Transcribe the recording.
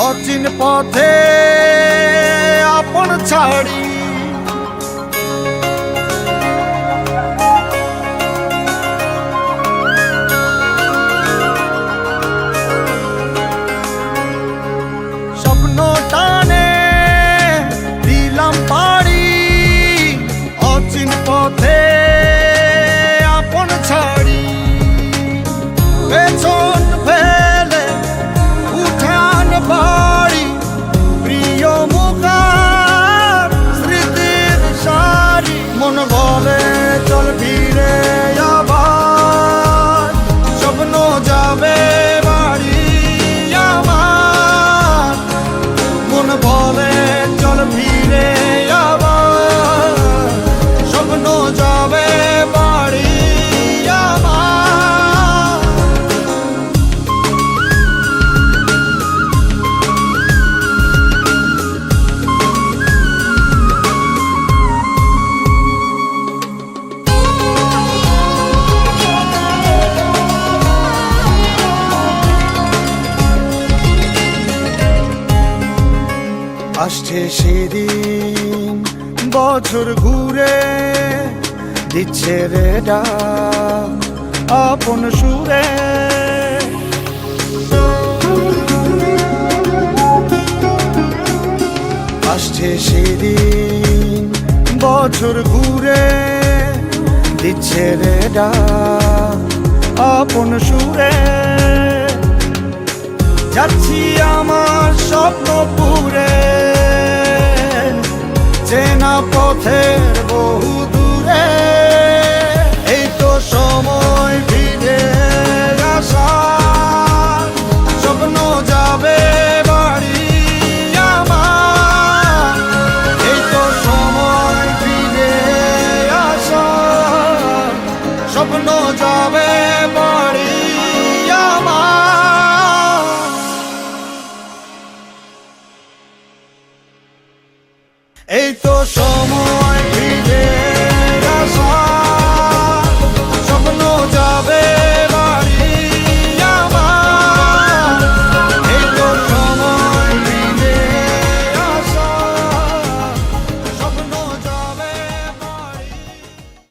অচিন পথে আপন ছাড়ি স্বপ্ন টানে দিলাম পাড়ি অচিন পথে আপন ছাড়ি পেছন ফেলে উঠান বাড়ি প্রিয় মুখার স্মৃতির সারি মন বলে চল ফিরে আবার স্বপ্ন যাবে বাড়ি আমার মন বলে চল ফিরে আবার স্বপ্ন যাবে বাড়ি আমার আসছে সেদিন বছর ঘুরে দিচ্ছে রে ডাক আপন সুরে আসছে সেদিন বছর ঘুরে দিচ্ছে রে ডাক আপন সুরে যাচ্ছি আমার স্বপ্ন পুরে চেনা পথের বহু দূরে